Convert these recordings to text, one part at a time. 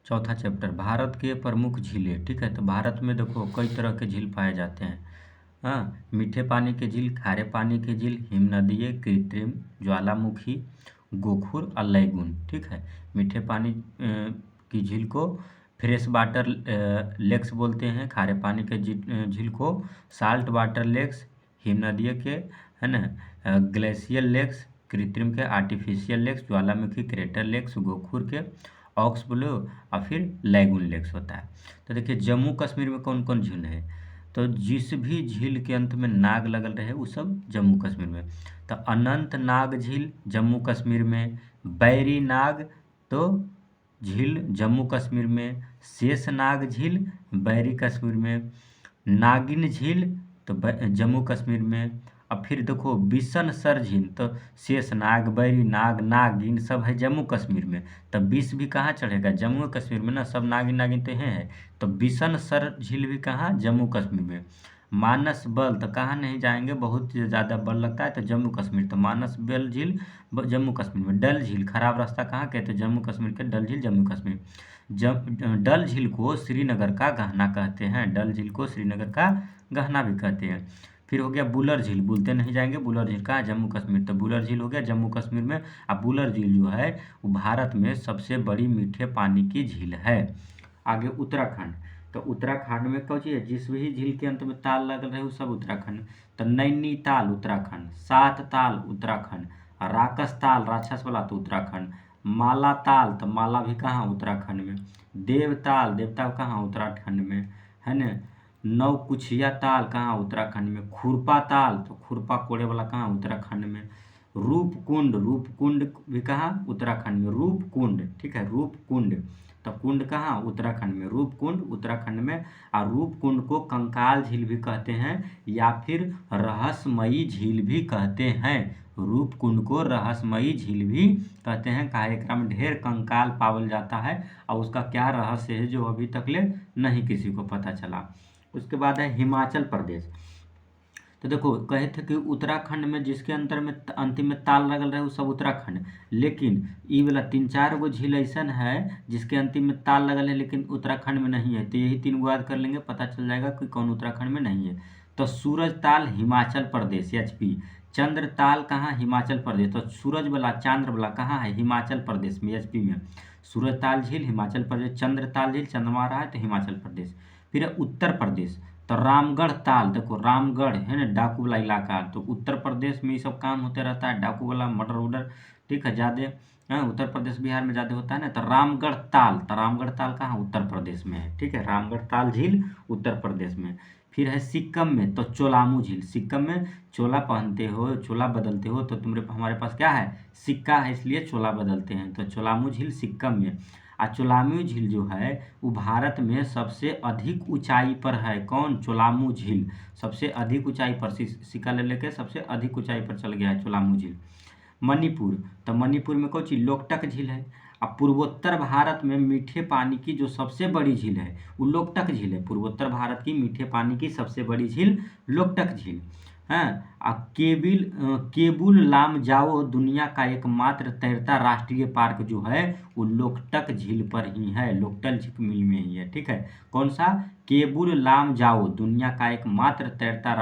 चौथा चैप्टर भारत के प्रमुख झीलें। ठीक है, तो भारत में देखो कई तरह के झील पाए जाते हैं। हाँ, मीठे पानी के झील, खारे पानी के झील, हिमनदीय, कृत्रिम, ज्वालामुखी, गोखुर और लैगून। ठीक है, मीठे पानी की झील को फ्रेश वाटर लेक्स बोलते हैं, खारे पानी के झील को साल्ट वाटर लेक्स, हिमनदीय के है ना ग्लेशियर लेक्स, कृत्रिम के आर्टिफिशियल लेक्स, ज्वालामुखी क्रेटर लेक्स, गोखुर के ऑक्स ब्लू और फिर लैगून लेक्स होता है। तो देखिए जम्मू कश्मीर में कौन कौन झील है, तो जिस भी झील के अंत में नाग लगल रहे वो सब जम्मू कश्मीर में। तो अनंत नाग झील जम्मू कश्मीर में, बैरी नाग तो झील जम्मू कश्मीर में, शेषनाग झील बैरी कश्मीर में, नागिन झील तो जम्मू कश्मीर में। अब फिर देखो बिशन सर झील तो शेषनाग, बैरी नाग, नागिन सब है जम्मू कश्मीर में। तो विष भी कहाँ चढ़ेगा, जम्मू कश्मीर में ना, सब नागिन नागिन तो है। तो बिशन सर झील भी कहाँ, जम्मू कश्मीर में। मानस बल तो कहाँ नहीं जाएंगे, बहुत ज़्यादा बल लगता है तो जम्मू कश्मीर, तो मानस बल झील जम्मू कश्मीर में। डल झील खराब रास्ता कहाँ के, तो जम्मू कश्मीर के डल झील जम्मू कश्मीर। डल झील को श्रीनगर का गहना कहते हैं, डल झील को श्रीनगर का गहना भी कहते हैं। फिर हो गया बुलर झील, बुलते नहीं जाएंगे, बुलर झील कहाँ, जम्मू कश्मीर, तो बुलर झील हो गया जम्मू कश्मीर में। अब बुलर झील जो है वो भारत में सबसे बड़ी मीठे पानी की झील है। आगे उत्तराखंड, तो उत्तराखंड में कौन चीज़ है, जिस भी झील के अंत में ताल लग रहे वो सब उत्तराखंड। तो नैनीताल उत्तराखंड, सात ताल उत्तराखंड, राकस ताल राक्षस वाला तो उत्तराखंड, माला ताल तो माला भी कहाँ उत्तराखंड में, देवताल देवता कहाँ उत्तराखंड में है ना, नवकुछिया ताल कहाँ उत्तराखंड में, खुरपा ताल तो खुरपा कोड़े वाला कहाँ उत्तराखंड में, रूपकुंड रूपकुंड भी कहाँ उत्तराखंड में, रूपकुंड ठीक है रूपकुंड तो कुंड कहाँ उत्तराखंड में, रूपकुंड उत्तराखंड में। और रूपकुंड को कंकाल झील भी कहते हैं या फिर रहस्यमयी झील भी कहते हैं, रूपकुंड को रहस्यमयी झील भी कहते हैं। कार्यक्रम में ढेर कंकाल पावल जाता है और उसका क्या रहस्य है जो अभी तक ले नहीं किसी को पता चला। उसके बाद है हिमाचल प्रदेश, तो देखो कहे थे कि उत्तराखंड में जिसके अंतर में अंतिम में ताल लगल रहे वो सब उत्तराखंड, लेकिन ये वाला 3-4 गो झील ऐसा है जिसके अंतिम में ताल लगल है लेकिन उत्तराखंड में नहीं है। तो यही 3 गो याद कर लेंगे, पता चल जाएगा कि कौन उत्तराखंड में नहीं है। तो सूरज ताल हिमाचल प्रदेश HP, चंद्र ताल कहाँ हिमाचल प्रदेश, तो सूरज वाला चांद्र वाला कहाँ है हिमाचल प्रदेश में HP में, सूरज ताल झील हिमाचल प्रदेश, चंद्र ताल झील चंद्रमा रहा है तो हिमाचल प्रदेश। फिर उत्तर प्रदेश, तो रामगढ़ ताल, देखो रामगढ़ है ना डाकू वाला इलाका, तो उत्तर प्रदेश में ये सब काम होते रहता है, डाकू वाला मर्डर उडर ठीक है ज़्यादा उत्तर प्रदेश बिहार में ज़्यादा होता है ना। तो रामगढ़ ताल, तो रामगढ़ ताल कहाँ उत्तर प्रदेश में है, ठीक है रामगढ़ ताल झील उत्तर प्रदेश में। फिर है सिक्किम में, तो चोलामू झील, सिक्किम में चोला पहनते हो चोला बदलते हो तो तुम्हारे हमारे पास क्या है सिक्का है, इसलिए चोला बदलते हैं, तो चोलामू झील सिक्किम में। चोलामू झील जो है वो भारत में सबसे अधिक ऊंचाई पर है, कौन चोलामू झील सबसे अधिक ऊंचाई पर, सिक्का ले लेके सबसे अधिक ऊंचाई पर चल गया है चोलामू झील। मणिपुर, तो मणिपुर में कौन चीज लोकटक झील है। अब पूर्वोत्तर भारत में मीठे पानी की जो सबसे बड़ी झील है वो लोकटक झील है, पूर्वोत्तर भारत की मीठे पानी की सबसे बड़ी झील लोकटक झील है। केबुल लामजाओ दुनिया का एकमात्र तैरता राष्ट्रीय पार्क जो है वो लोकटक झील पर ही है, लोकटक झील में ही है, ठीक है। कौन सा, केबुल लामजाओ दुनिया का एकमात्र तैरता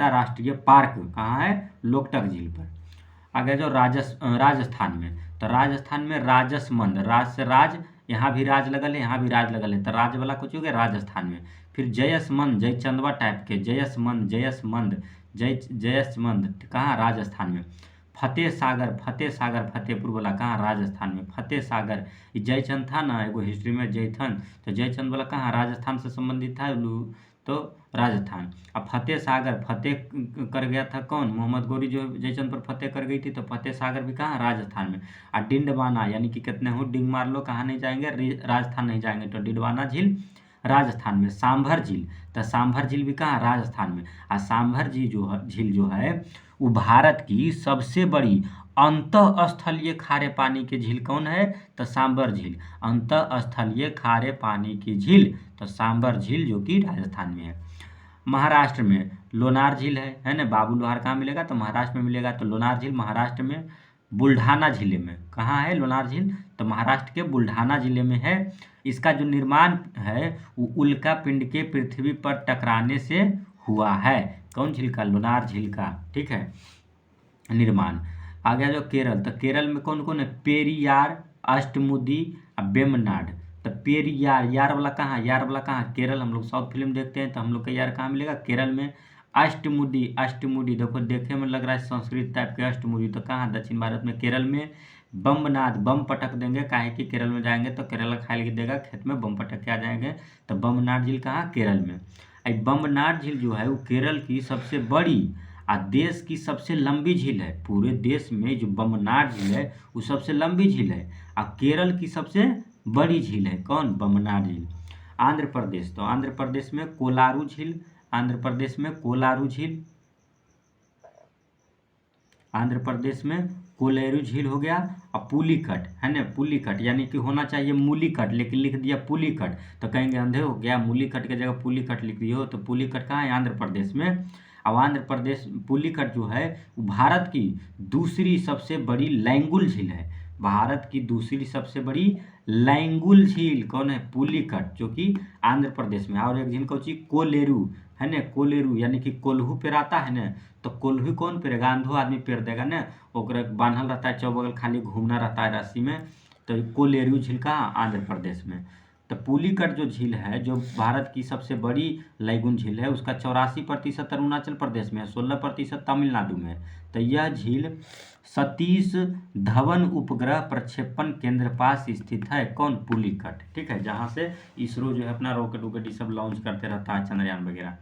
राष्ट्रीय पार्क कहाँ है, लोकटक झील पर। आगे जो राजस्थान में, तो राजस्थान में राजसमंद, राज से राज, यहाँ भी राज लगल है यहाँ भी राज लगल है, तो राज वाला कुछ हो गया राजस्थान में। फिर जयसमंद, जयचंदवा टाइप के जयसमंद कहाँ राजस्थान में। फतेह सागर फतेहपुर वाला कहाँ राजस्थान में, फतेह सागर ये जयचंद था ना एगो हिस्ट्री में जयथन, तो जयचंद वाला कहाँ राजस्थान से संबंधित था तो राजस्थान। अब फतेह सागर फतेह कर गया था कौन, मोहम्मद गौरी जो जयचंद पर फतेह कर गई थी, तो फतेह सागर भी कहाँ राजस्थान में। और डिंडवाना यानी कि कितने हो डिंग मार लो कहाँ नहीं जाएंगे, राजस्थान नहीं जाएंगे, तो डिंडवाना झील राजस्थान में। सांभर झील, तो सांभर झील भी कहाँ राजस्थान में। और सांभर झील जो है वो भारत की सबसे बड़ी अंतःस्थलीय खारे पानी की झील कौन है, तो सांभर झील, अंतःस्थलीय खारे पानी की झील तो सांभर झील जो कि राजस्थान में है। महाराष्ट्र में लोनार झील है ना, बाबू लोहार कहाँ मिलेगा, तो महाराष्ट्र में मिलेगा, तो लोनार झील महाराष्ट्र में। बुल्ढाना जिले में कहाँ है लोनार झील, तो महाराष्ट्र के बुल्ढाना जिले में है। इसका जो निर्माण है वो उल्का पिंड के पृथ्वी पर टकराने से हुआ है। कौन झील का? लोनार झील का, ठीक है, निर्माण। आ गया जो केरल, तो केरल में कौन कौन है? पेरियार, अष्टमुदी और वेम्बनाड। तो पेरियार, यार वाला कहाँ? यार वाला कहाँ? केरल। हम लोग साउथ फिल्म देखते हैं तो हम लोग का यार कहाँ मिलेगा? केरल में। अष्टमुडी, अष्टमुडी देखो देखे में लग रहा है संस्कृत टाइप के। अष्टमुडी तो कहाँ? दक्षिण भारत में, केरल में। बम्बनाद, बम पटक देंगे, काहे कि केरल में जाएंगे तो केरला खाई देगा, खेत में बम पटक के आ जाएंगे। तो बम्बनाड झील कहाँ? केरल में। बम्बनाड झील जो है वो केरल की सबसे बड़ी और देश की सबसे लंबी झील है। पूरे देश में जो बम्बनाड झील है वो सबसे लंबी झील है और केरल की सबसे बड़ी झील है। कौन? बम्बनाड झील। आंध्र प्रदेश, तो आंध्र प्रदेश में कोलारू झील, आंध्र प्रदेश में कोलारू झील, आंध्र प्रदेश में कोलेरू झील हो गया। और पुलिकट है ना, पुलिकट यानी कि होना चाहिए मूलीकट, लेकिन लिख दिया पुलिकट, तो कहेंगे अंधे हो गया, मूलीकट की जगह पुलिकट लिख दिए हो। तो पुलिकट कहाँ है? आंध्र प्रदेश में। अब आंध्र प्रदेश पुलिकट जो है वो भारत की दूसरी सबसे बड़ी लैंगुल झील है। भारत की दूसरी सबसे बड़ी लैंगुल झील कौन है? पुलिकट, जो कि आंध्र प्रदेश में। और एक झील कौन सी? कोलेरू है ना, कोलेरू यानी कि कोल्हू पेराता है ना, तो कोल्हू कौन पेरेगा? अंधो आदमी पेर देगा ना, ओकरा बांधल रहता है चौबगल, खाली घूमना रहता है रस्सी में। तो कोलेरू झील कहाँ? आंध्र प्रदेश में। तो पुलिकट जो झील है जो भारत की सबसे बड़ी लैगून झील है, उसका 84% अरुणाचल प्रदेश में है, 16% तमिलनाडु में। तो यह झील सतीश धवन उपग्रह प्रक्षेपण केंद्र पास स्थित है। कौन? पुलिकट, ठीक है, जहाँ से इसरो जो है अपना रॉकेट वोकेट ये सब लॉन्च करते रहता है, चंद्रयान वगैरह।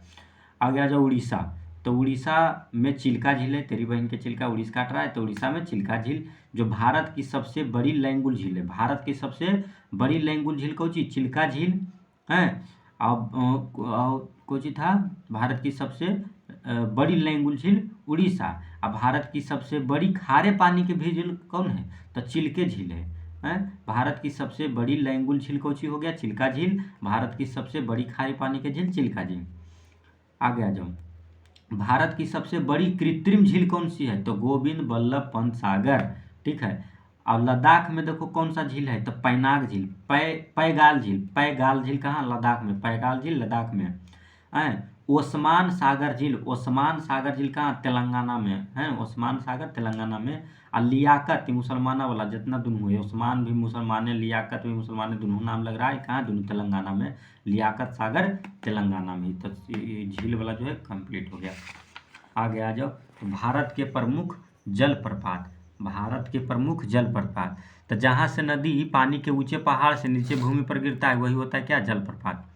आगे आ जाओ उड़ीसा, तो उड़ीसा में चिल्का झील है। तेरी बहन के चिल्का उड़ीसा काट रहा है, तो उड़ीसा में चिल्का झील जो भारत की सबसे बड़ी लैंगुल झील है। भारत की सबसे बड़ी लैंगुल झील कौन सी? चिल्का झील है। अब कौन सी था? भारत की सबसे बड़ी लैंगुल झील उड़ीसा। अब भारत की सबसे बड़ी खारे पानी की भी झील कौन है? तो चिल्के झील है। भारत की सबसे बड़ी लैंगुल झील कौन सी हो गया? चिल्का झील। भारत की सबसे बड़ी खारे पानी की झील चिल्का झील। आगे आ जाओ, भारत की सबसे बड़ी कृत्रिम झील कौन सी है? तो गोविंद बल्लभ पंत सागर, ठीक है। और लद्दाख में देखो कौन सा झील है? तो पैनाग झील, पैगाल झील। पैगाल झील कहाँ? लद्दाख में। पैगाल झील लद्दाख में है। ओस्मान सागर झील, ओस्मान सागर झील कहाँ? तेलंगाना में है, ओस्मान सागर तेलंगाना में। और लियाकत मुसलमाना वाला जितना दोनों है, ओस्मान भी मुसलमान है, लियाकत भी मुसलमान है, दोनों नाम लग रहा है कहाँ? दोनों तेलंगाना में। लियाकत सागर तेलंगाना में। तो झील वाला जो है कंप्लीट हो गया। आगे आ जाओ, भारत के प्रमुख जलप्रपात, भारत के प्रमुख जलप्रपात। तो जहाँ से नदी पानी के ऊंचे पहाड़ से नीचे भूमि पर गिरता है वही होता है क्या? जलप्रपात।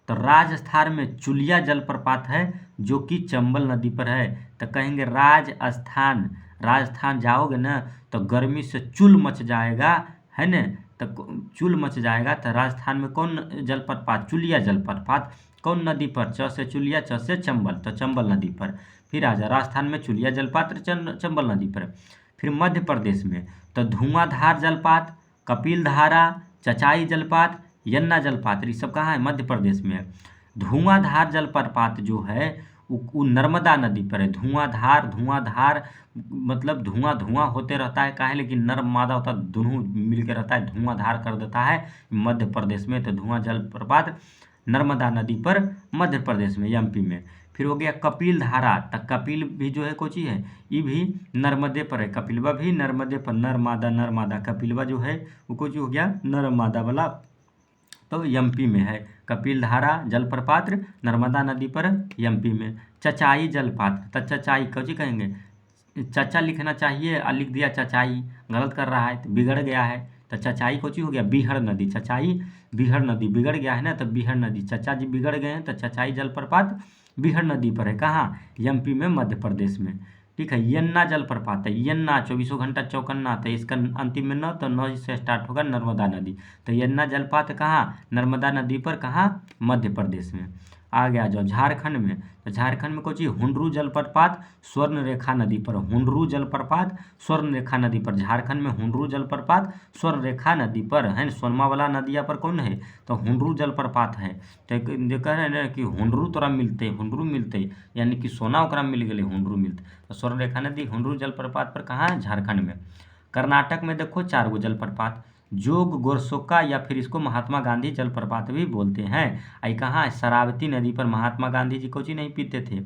तो राजस्थान में चुलिया जलप्रपात है जो कि चंबल नदी पर है। तो कहेंगे राजस्थान, राजस्थान जाओगे ना तो गर्मी से चुल मच जाएगा, है ना, तो चुल मच जाएगा। तो राजस्थान में कौन जलप्रपात? चुलिया जलप्रपात। कौन नदी पर? च से चुलिया, च से चंबल, तो चंबल नदी पर। फिर आ जा, राजस्थान में चुलिया जलपात चंबल नदी पर। फिर मध्य प्रदेश में तो धुआंधार जलपात, कपिल धारा, चचाई जलपात, यन्ना जलपात, ये सब कहाँ है? मध्य प्रदेश में। धुआंधार जलप्रपात जो है वो नर्मदा नदी पर है। धुआंधार, धुआंधार मतलब धुआं धुआं होते रहता है, काहे? लेकिन नर्मदा होता दोनों मिलकर रहता है, धुआंधार कर देता है मध्य प्रदेश में। तो धुआं जलप्रपात नर्मदा नदी पर मध्य प्रदेश में, एमपी में। फिर हो गया कपिल धारा, तो कपिल भी जो है कोची है? ये भी नर्मदे पर है, कपिलवा भी नर्मदे पर। नर्मदा, नर्मदा, कपिलवा जो है वो कोची हो गया? नर्मदा वाला, तो एमपी में है। कपिल धारा जलप्रपात नर्मदा नदी पर, एमपी में। चचाई जलपात, तो चचाई कोची कहेंगे? चचा लिखना चाहिए और लिख दिया चचाई, गलत कर रहा है तो बिगड़ गया है। तो चचाई कोची हो गया? बीहड़ नदी। चचाई बीहड़ नदी, बिगड़ गया है ना, तो बीहड़ नदी। चचा जी बिगड़ गए हैं तो चचाई जलप्रपात बीहड़ नदी पर है। कहाँ? एमपी में, मध्य प्रदेश में, ठीक है। यन्ना जलप्रपात है, यन्ना 24 घंटा चौकन्ना, तो इसका अंतिम में न, तो न से स्टार्ट होगा नर्मदा नदी। तो यन्ना जलपात कहाँ? नर्मदा नदी पर। कहाँ? मध्य प्रदेश में। आगे आ जाओ झारखंड में, तो झारखंड में कोची? हुंडरू जलप्रपात स्वर्ण रेखा नदी पर। हुंडरू जलप्रपात स्वर्ण रेखा नदी पर, झारखंड में हुंडरू जलप्रपात स्वर्ण रेखा नदी पर है। सोनमा वाला नदिया पर कौन है? तो हुंडरू जलप्रपात है। तो कह रहे हैं कि हुंडरू तोरा मिलते, हुंडरू मिलते, यानी कि सोना ओकरा मिल गए, हुंडरू मिलते। तो स्वर्ण रेखा नदी हुंडरू जलप्रपात पर कहाँ है? झारखंड में। कर्नाटक में देखो 4 गो जलप्रपात, जोग गोरसोका या फिर इसको महात्मा गांधी जलप्रपात भी बोलते हैं। आई कहाँ है? शरावती नदी पर। महात्मा गांधी जी कुछ नहीं पीते थे,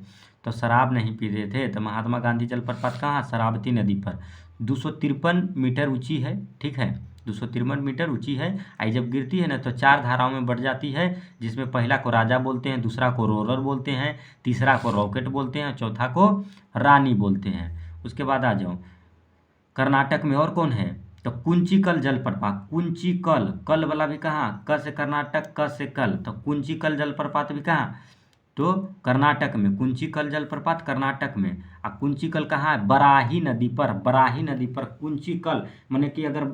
तो शराब नहीं पीते थे, तो महात्मा गांधी जलप्रपात कहाँ? शरावती नदी पर। 253 मीटर ऊंची है, ठीक है, 253 मीटर ऊंची है। आई जब गिरती है ना तो 4 धाराओं में बढ़ जाती है, जिसमें पहला को राजा बोलते हैं, दूसरा को रोलर बोलते हैं, तीसरा को रॉकेट बोलते हैं, चौथा को रानी बोलते हैं। उसके बाद आ जाओ, कर्नाटक में और कौन है? तो कुंचिकल जलप्रपात। कुंचिकल, कल वाला भी कहाँ? क से कर्नाटक, क से कल, तो कुंचिकल जलप्रपात भी कहाँ? तो कर्नाटक में। कुंचिकल जलप्रपात कर्नाटक में। आ कुंचिकल कहाँ है? बराही नदी पर। बराही नदी पर कुंचिकल, माने कि अगर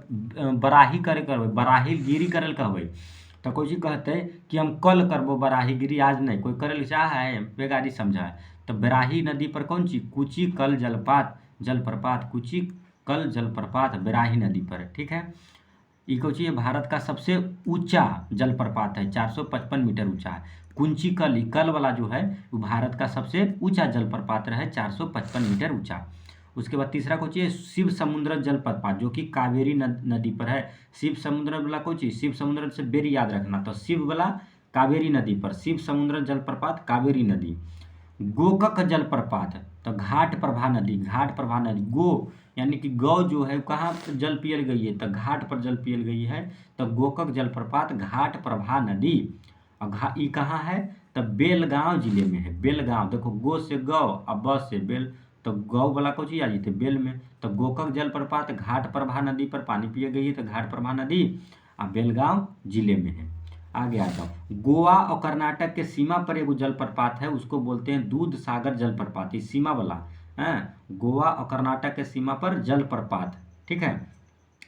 बराही करे करबै, बराही गिरी करल कहबै, तो कोई चीज कहते कि हम कल करबो बराही गिरी, आज नहीं। कोई करल चाह है बेगारी समझा है। तो बराही नदी पर कौन चीज? कुंचिकल जलप्रपात, कुंचिकल जलप्रपात बराही नदी पर, ठीक है। ये भारत का सबसे ऊंचा जलप्रपात है, 455 मीटर ऊंचा है। कुंचिकल, कल वाला जो है वो भारत का सबसे ऊंचा जलप्रपात है, 455 मीटर ऊंचा। उसके बाद तीसरा कोची है? शिव समुद्र जलप्रपात, जो कि कावेरी नदी पर है। शिव समुद्र वाला कोची? शिव समुद्र से बेरी याद रखना, तो शिव वाला कावेरी नदी पर, शिव समुद्र जलप्रपात कावेरी नदी। गोकक जलप्रपात, तो घाट प्रभा नदी, घाट प्रभा नदी। गो यानी कि गौ जो है कहाँ जल पियल गई है? तो घाट पर जल पियल गई है, तो गोकक जलप्रपात घाट प्रभा नदी। और ये कहाँ है? तो बेलगांव जिले में है। बेलगांव, देखो गो से गौ और ब से बेल, तो गौ वाला को चीज आ जाते बेल में। तो गोकक जलप्रपात घाट प्रभा नदी पर पानी पिए गई है, तो घाट प्रभा नदी और बेलगांव जिले में है। आगे आ जाओ, गोवा और कर्नाटक के सीमा पर एगो जलप्रपात है, उसको बोलते हैं दूध सागर जलप्रपात। ये सीमा वाला है, गोवा और कर्नाटक के सीमा पर जलप्रपात, ठीक है।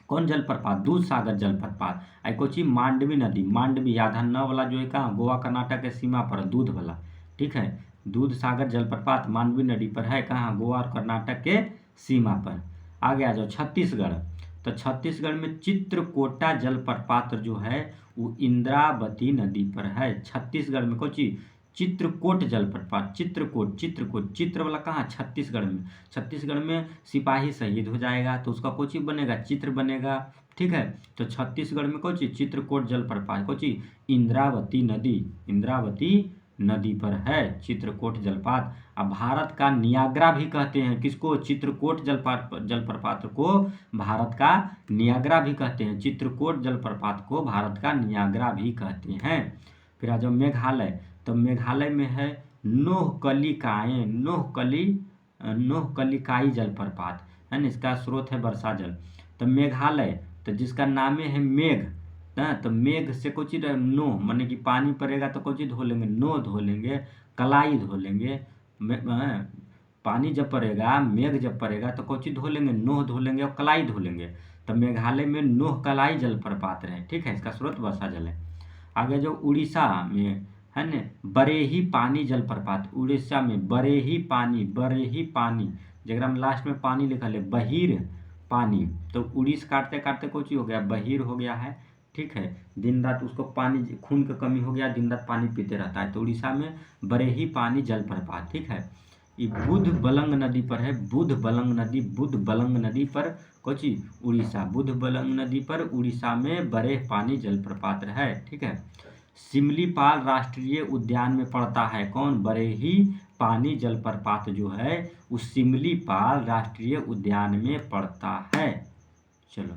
कौन जलप्रपात? दूध सागर जलप्रपात। आई कोची? मांडवी नदी, मांडवी याद न वाला जो है कहाँ? गोवा कर्नाटक के सीमा पर, दूध वाला, ठीक है। दूध सागर जलप्रपात मांडवी नदी पर है, कहाँ? गोवा और कर्नाटक के सीमा पर। आगे आ जाओ, छत्तीसगढ़। तो छत्तीसगढ़ में चित्रकोटा जलप्रपात जो है वो इंद्रावती नदी पर है। छत्तीसगढ़ में कोची? चित्रकोट जलप्रपात, चित्रकोट, चित्र वाला कहाँ? छत्तीसगढ़ में। छत्तीसगढ़ में सिपाही शहीद हो जाएगा तो उसका कोची बनेगा? चित्र बनेगा, ठीक है। तो छत्तीसगढ़ में कोची? चित्रकोट जलप्रपात, कोची? इंद्रावती नदी पर है चित्रकोट जलप्रपात। अब भारत का नियाग्रा भी कहते हैं किसको? चित्रकोट जलप्रपात को भारत का नियाग्रा भी कहते हैं। चित्रकोट जलप्रपात को भारत का नियाग्रा भी कहते हैं। फिर आ जाओ मेघालय। तो मेघालय में है नोहकलिकाई जलप्रपात, है ना। इसका स्रोत है वर्षा जल। तो मेघालय, तो जिसका नाम है मेघ, तो मेघ से कुछ नो, माने कि पानी पड़ेगा तो कुछ धो लेंगे, नो धो लेंगे, कलाई धो लेंगे। पानी जब पड़ेगा, मेघ जब पड़ेगा तो कुछ धो लेंगे, नोह धो लेंगे और कलाई धो लेंगे। तो मेघालय में नोह कलाई जलप्रपात है, ठीक है। इसका स्रोत वर्षा जल है। आगे जो उड़ीसा में है न बरेही पानी जलप्रपात, उड़ीसा में बरेही पानी, जगह में लास्ट में पानी लिखल है बहिर पानी, तो उड़ीस काटते काटते कुछ हो गया, बहिर हो गया है, ठीक है। दिन रात उसको पानी, खून की कमी हो गया, दिन रात पानी पीते रहता है, तो उड़ीसा में बरेही पानी जलप्रपात, ठीक है। ये बुध बलंग नदी पर है, बुध बलंग नदी पर कोची? उड़ीसा, बुध बलंग नदी पर उड़ीसा में बरेह पानी जलप्रपात है, ठीक है। सिमलीपाल राष्ट्रीय उद्यान में पड़ता है कौन? बरेही पानी जलप्रपात जो है उस सिमलीपाल राष्ट्रीय उद्यान में पड़ता है। चलो।